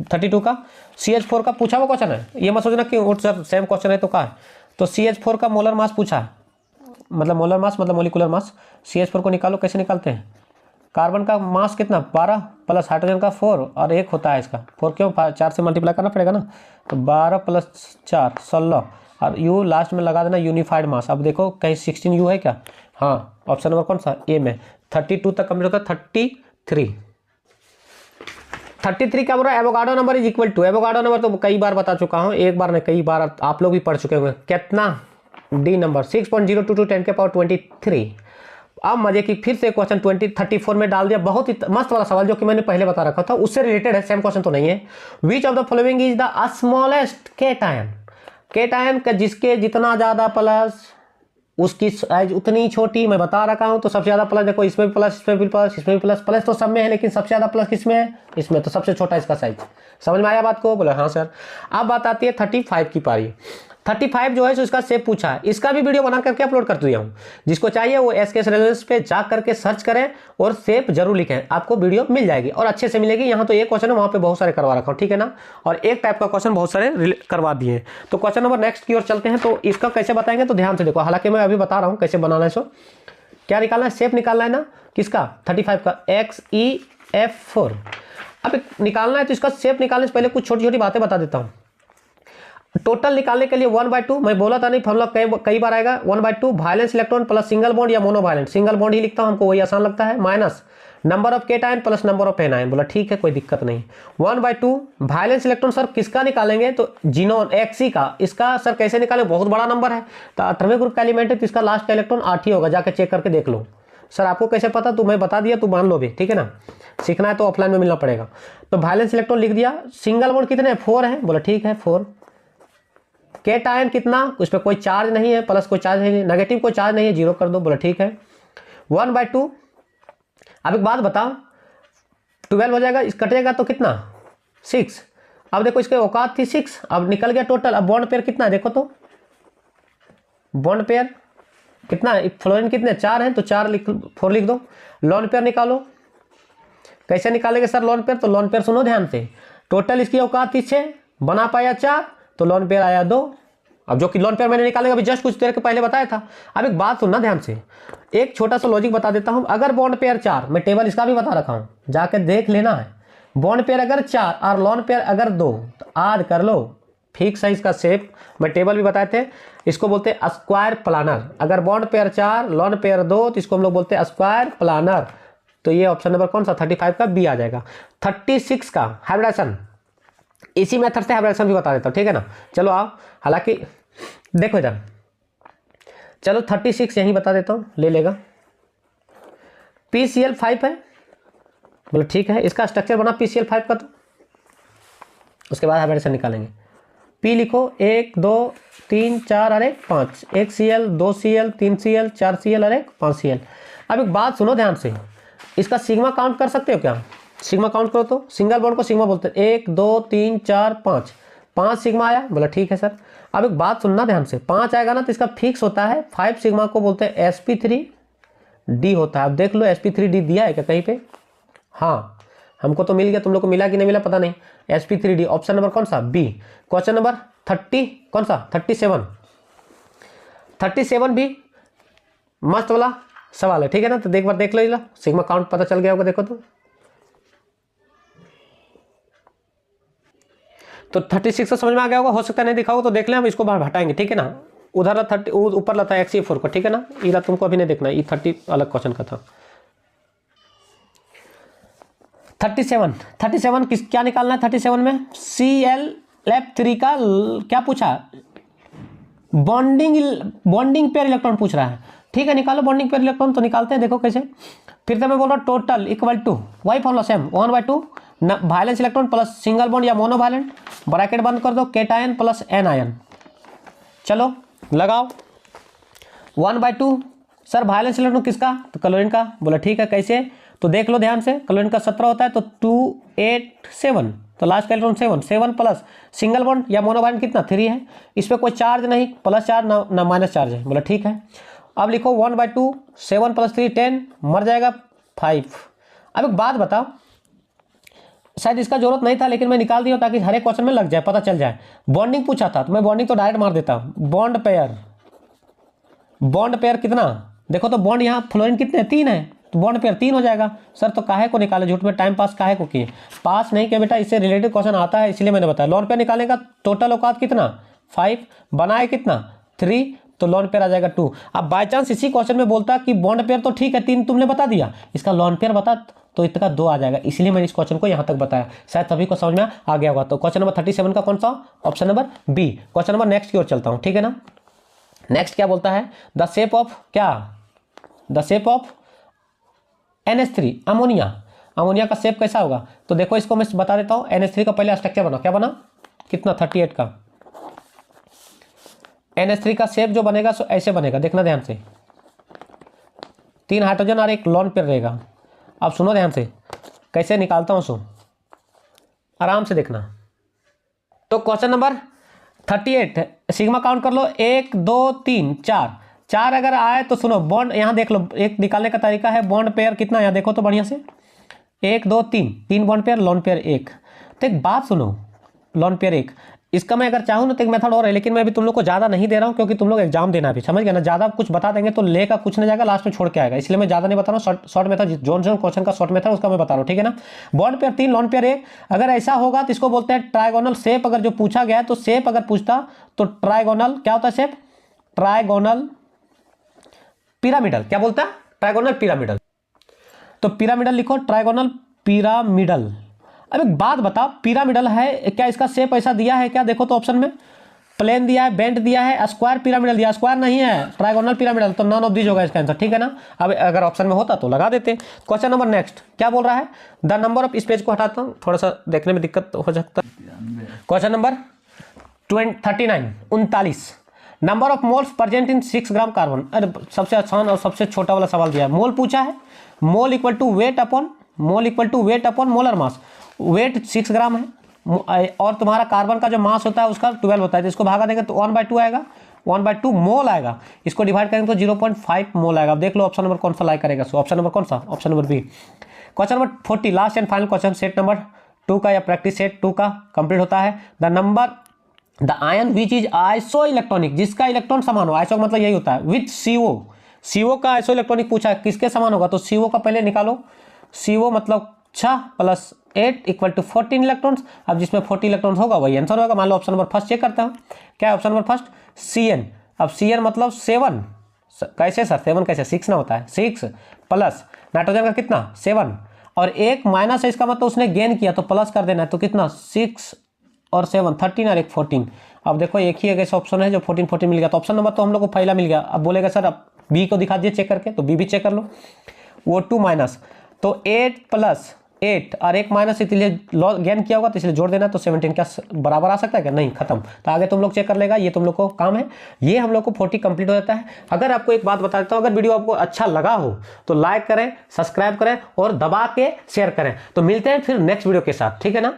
32 का CH4 का पूछा हुआ क्वेश्चन है, ये मत सोचना कि सर सेम क्वेश्चन है तो क्या है। तो CH4 का मोलर मास पूछा है, मतलब मोलर मास मतलब मोलिकुलर मास। CH4 को निकालो, कैसे निकालते हैं, कार्बन का मास कितना 12 प्लस हाइड्रोजन का 4 और 1 होता है इसका 4, क्यों 4 से मल्टीप्लाई करना पड़ेगा ना, तो 12 प्लस 4 16 और यू लास्ट में लगा देना यूनिफाइड मास। अब देखो कहीं 16 यू है क्या, हाँ ऑप्शन नंबर कौन सा ए में। 32 तक कंप्लीट होता है, 33 क्या बोल रहा है, Avogadro number is equal to, Avogadro number तो कई बार बता चुका हूँ, एक बार नहीं कई बार आप लोग भी पढ़ चुके होंगे, कितना डी नंबर 6.022 10 के पावर 23। अब मजे की फिर से क्वेश्चन 34 में डाल दिया, बहुत ही मस्त वाला सवाल जो कि मैंने पहले बता रखा था, उससे रिलेटेड है, सेम क्वेश्चन तो नहीं है। विच of the following is the smallest cation का जिसके जितना ज्यादा प्लस उसकी साइज उतनी छोटी, मैं बता रखा हूं। तो सबसे ज्यादा प्लस देखो, इसमें भी प्लस, इसमें भी प्लस, इसमें भी प्लस, प्लस तो सब में है, लेकिन सबसे ज्यादा प्लस किसमें है, इसमें। तो सबसे छोटा इसका साइज, समझ में आया बात को, बोला हाँ सर। अब बात आती है 35 की पारी। 35 जो है सो इसका शेप पूछा है, इसका भी वीडियो बना करके अपलोड कर दिया हूँ, जिसको चाहिए वो SKS रेलवेज पे जा करके सर्च करें और शेप जरूर लिखें, आपको वीडियो मिल जाएगी और अच्छे से मिलेगी। यहाँ तो एक क्वेश्चन है, वहाँ पे बहुत सारे करवा रखा हूँ, ठीक है ना, और एक टाइप का क्वेश्चन बहुत सारे करवा दिए। तो क्वेश्चन नंबर नेक्स्ट की ओर चलते हैं। तो इसका कैसे बताएंगे, तो ध्यान से देखो, हालांकि मैं अभी बता रहा हूँ कैसे बनाना है। सो क्या निकालना है, शेप निकालना है ना, किसका 35 का XEF4। अब निकालना है तो इसका शेप निकालने से पहले कुछ छोटी छोटी बातें बता देता हूँ। टोटल निकालने के लिए 1/2, मैं बोला था नहीं फॉर्मूला कई बार आएगा, 1/2 violence electron plus single bond या मोनोवायलेंट, सिंगल बॉन्ड ही लिखता हूं, हमको वही आसान लगता है, minus number of cation plus number of anion. बोला ठीक है कोई दिक्कत नहीं। 1/2 वायलेंस इलेक्ट्रॉन सर किसका निकालेंगे, तो जीनोन XE का। इसका सर कैसे निकाले, बहुत बड़ा नंबर है, तो 18वें ग्रुप का एलिमेंट है, तो इसका लास्ट का इलेक्ट्रॉन 8 ही होगा, जाकर चेक करके देख लो। सर आपको कैसे पता, तो मैं बता दिया, तो मान लो भी, ठीक है ना, सीखना है तो ऑफलाइन में मिलना पड़ेगा। तो वायलेंस इलेक्ट्रॉन लिख दिया, सिंगल बॉन्ड कितने 4 है, बोला ठीक है 4। केटायन कितना, उस पर कोई चार्ज नहीं है, प्लस कोई चार्ज नहीं है, नेगेटिव कोई चार्ज नहीं है, 0 कर दो, बोला ठीक है 1/2। अब एक बात बताओ, 12 हो जाएगा, इस कटेगा तो कितना 6। अब देखो इसके औकात थी 6, अब निकल गया टोटल। अब बॉन्ड पेयर कितना है देखो, तो बॉन्ड पेयर कितना, फ्लोरीन कितने 4 हैं, तो 4 4 लिख दो। लोन पेयर निकालो, कैसे निकालेंगे सर लोन पेयर, तो लोन पेयर सुनो ध्यान से, टोटल इसकी औकात थी 6, बना पाया 4, तो लोन पेयर आया 2। अब जो कि लोन पेयर मैंने निकालेगा अभी जस्ट कुछ देर के पहले बताया था। अब एक बात सुनना ध्यान से, एक छोटा सा लॉजिक बता देता हूं। अगर बॉन्ड पेयर 4, मैं टेबल इसका भी बता रखा हूं, जाके देख लेना है। बॉन्ड पेयर अगर 4 और लोन पेयर अगर 2, तो ऐड कर लो, फिक्स है इसका शेप, मैं टेबल भी बताए थे। इसको बोलते हैं स्क्वायर प्लानर। अगर बॉन्ड पेयर 4 लोन पेयर 2, तो इसको हम लोग बोलते हैं स्क्वायर प्लानर। तो ये ऑप्शन नंबर कौन सा 35 का बी आ जाएगा। 36 का हाइब्रिडेशन, इसी मेथड से हाइब्रिडेशन भी बता देता हूँ, ठीक है ना। चलो आओ, हालांकि देखो इधर, चलो 36 यहीं बता देता हूँ, ले लेगा। PCl5 है, बोलो ठीक है, इसका स्ट्रक्चर बना PCl5 का, तो उसके बाद हाइब्रिडेशन निकालेंगे। P लिखो 1 2 3 4 और 1 5, 1 Cl 2 Cl 3 Cl 4 Cl और 1 5 Cl। अब एक बात सुनो ध्यान से, इसका सिग्मा काउंट कर सकते हो क्या, सिग्मा काउंट करो तो सिंगल बॉन्ड को सिग्मा बोलते हैं। 1 2 3 4 5 सिग्मा आया, बोला ठीक है सर। अब एक बात सुनना ध्यान से, 5 आएगा ना तो इसका फिक्स होता है 5 सिग्मा को बोलते हैं sp3 डी होता है। अब देख लो sp3d दिया है क्या कहीं पे? हाँ, हमको तो मिल गया, तुम लोग को मिला कि नहीं मिला पता नहीं। sp3d ऑप्शन नंबर कौन सा? बी। क्वेश्चन नंबर 30 कौन सा? 37 भी मस्त वाला सवाल है, ठीक है ना। तो एक बार देख लो, सिग्मा काउंट पता चल गया होगा, देखो तो 36 तो समझ में आ गया होगा, हो सकता है नहीं दिखा होगा तो देख लें, हम इसको बाहर हटाएंगे, ठीक है ना। उधर 30 ऊपर लाता है XE4 को, ठीक है ना। ये तुमको अभी नहीं देखना, ये 30 अलग क्वेश्चन का था। 37 किस क्या निकालना है? 37 में ClF3 का क्या पूछा? बॉन्डिंग पेयर इलेक्ट्रॉन पूछ रहा है, ठीक है। निकालो बॉन्डिंग पेयर इलेक्ट्रॉन, तो निकालते हैं, देखो कैसे। फिर से मैं बोल रहा हूँ टोटल इक्वल टू वही formula same 1/2 violence electron plus single bond या मोनोवायलेंट, ब्रैकेट बंद कर दो, केटायन प्लस एनायन। चलो लगाओ 1/2। सर वायलेंस इलेक्ट्रॉन किसका? तो क्लोरीन का। बोला ठीक है, कैसे? तो देख लो ध्यान से, क्लोरीन का 17 होता है तो 2 8 7, तो लास्ट का इलेक्ट्रॉन 7 प्लस सिंगल बॉन्ड या मोनोवायलेंट कितना? 3 है। इस पर कोई चार्ज नहीं, प्लस चार्ज ना माइनस चार्ज है। बोला ठीक है। अब लिखो 1/2 7 + 3 10, मर जाएगा 5। अब एक बात बताओ, शायद इसका जरूरत नहीं था लेकिन मैं निकाल दिया ताकि हर एक क्वेश्चन में लग जाए, पता चल जाए। बॉन्डिंग पूछा था तो मैं बॉन्डिंग तो डायरेक्ट मार देता हूँ। बॉन्ड पेयर कितना? देखो तो बॉन्ड यहाँ फ्लोरीन कितने? 3 है, तो बॉन्ड पेयर 3 हो जाएगा। सर तो काहे को निकाले, झूठ में टाइम पास काहे को किए? पास नहीं किया बेटा, इससे रिलेटेड क्वेश्चन आता है इसलिए मैंने बताया। लोन पेयर निकालने का टोटल औकात कितना? 5, बनाए कितना? 3, तो लोन पेयर आ जाएगा 2। अब बाय चांस इसी क्वेश्चन में बोलता कि बॉन्ड पेयर तो ठीक है 3 तुमने बता दिया, इसका लोन पेयर बता तो इसका 2 आ जाएगा, इसलिए मैंने इस क्वेश्चन को यहाँ तक बताया। शायद सभी को समझ में आ गया होगा। तो क्वेश्चन नंबर 37 का कौन सा? Option number B. Question number next की ओर चलता हूँ, ठीक है ना। नेक्स्ट क्या बोलता है? The shape of NH3 ammonia का शेप कैसा होगा? तो देखो इसको मैं बता देता हूँ। NH3 का पहले स्ट्रक्चर बना, क्या बना? कितना? 38 का। NH3 का शेप जो बनेगा सो ऐसे बनेगा, देखना ध्यान से। 3 हाइड्रोजन और एक लोन पेयर रहेगा। अब सुनो ध्यान से, कैसे निकालता हूँ सो आराम से देखना। तो क्वेश्चन नंबर 38 सिग्मा काउंट कर लो, 1 2 3 4 अगर आए तो सुनो, बॉन्ड यहाँ देख लो, एक निकालने का तरीका है। बॉन्ड पेयर कितना? यहाँ देखो तो बढ़िया से, 1 2 3 बॉन्ड पेयर, लोन पेयर 1। तो एक बात सुनो, लोन पेयर 1, इसका मैं अगर चाहूँ ना तो एक मेथड और है, लेकिन मैं अभी तुम लोग को ज़्यादा नहीं दे रहा हूँ क्योंकि तुम लोग एग्जाम देना भी, समझ गए ना। ज़्यादा कुछ बता देंगे तो लेगा कुछ नहीं जाएगा, लास्ट में छोड़ के आएगा, इसलिए मैं ज़्यादा नहीं बता रहा हूँ। शॉर्ट मेथड जो क्वेश्चन का शॉर्ट मेथड उसका मैं बता रहा हूँ, ठीक है ना। बॉन्ड पेयर 3 लोन पेयर 1, अगर ऐसा होगा तो इसको बोलते हैं ट्राइगोनल शेप। अगर जो पूछा गया है तो शेप अगर पूछता तो ट्राइगोनल क्या होता है शेप? Trigonal pyramidal. क्या बोलता है? Trigonal pyramidal. तो पिरामिडल लिखो, ट्राइगोनल पिरामिडल। अब एक बात बताओ, पिरामिडल है क्या, इसका शेप ऐसा दिया है क्या? देखो तो ऑप्शन में प्लेन दिया है, बेंट दिया है, स्क्वायर पिरामिडल दिया, स्क्वायर नहीं है, ट्राइगोनल पिरामिडल, तो नॉन ऑफ दीज होगा इसका आंसर, ठीक है ना। अब अगर ऑप्शन में होता तो लगा देते। क्वेश्चन नंबर नेक्स्ट क्या बोल रहा है? द नंबर ऑफ, इस पेज को हटाता हूँ, थोड़ा सा देखने में दिक्कत हो सकता है। Question number 39 number of moles present in 6 gram carbon. अरे सबसे आसान और सबसे छोटा वाला सवाल दिया है। मोल पूछा है, mole equal to weight upon molar mass. Weight 6 gram है और तुम्हारा कार्बन का जो मास होता है उसका 12 होता है, तो इसको भागा देंगे तो 1/2 आएगा, 1/2 मोल आएगा। इसको डिवाइड करेंगे तो 0.5 मोल आएगा। अब देख लो ऑप्शन नंबर कौन सा लाइक करेगा। सो ऑप्शन नंबर कौन सा? Option number B. Question number 40 last and final question, set number 2 का या प्रैक्टिस सेट 2 का कंप्लीट होता है। The ion which is iso electronic, जिसका इलेक्ट्रॉन समान हो, आइसो मतलब यही होता है, विथ CO का आइसो इलेक्ट्रॉनिक पूछा है, किसके समान होगा? तो CO का पहले निकालो। CO मतलब 6 + 8 = 14 इलेक्ट्रॉन्स। अब जिसमें 40 इलेक्ट्रॉन्स होगा वही आंसर होगा। मान लो ऑप्शन नंबर फर्स्ट चेक करता हूँ, क्या है ऑप्शन नंबर फर्स्ट? CN। अब CN मतलब 7, कैसे सर 7 कैसे? 6 ना होता है, 6 प्लस नाइट्रोजन का कितना? 7 और एक माइनस है, इसका मतलब उसने गेन किया तो प्लस कर देना है, तो कितना? 6 और 7 13 और एक 14। अब देखो एक ही ऐसा ऑप्शन है जो 14 मिल गया, तो ऑप्शन नंबर तो हम लोग को पहला मिल गया। अब बोलेगा सर अब बी को दिखा दीजिए चेक करके, तो बी भी चेक कर लो। वो 2 माइनस, तो 8 + 8 और एक माइनस, इसलिए गेन किया होगा तो इसलिए जोड़ देना, तो 17 क्या बराबर आ सकता है क्या? नहीं, खत्म। तो आगे तुम लोग चेक कर लेगा, ये तुम लोग को काम है। ये हम लोग को 40 कंप्लीट हो जाता है। अगर आपको एक बात बता देता हूँ, अगर वीडियो आपको अच्छा लगा हो तो लाइक करें, सब्सक्राइब करें और दबा के शेयर करें। तो मिलते हैं फिर नेक्स्ट वीडियो के साथ, ठीक है ना।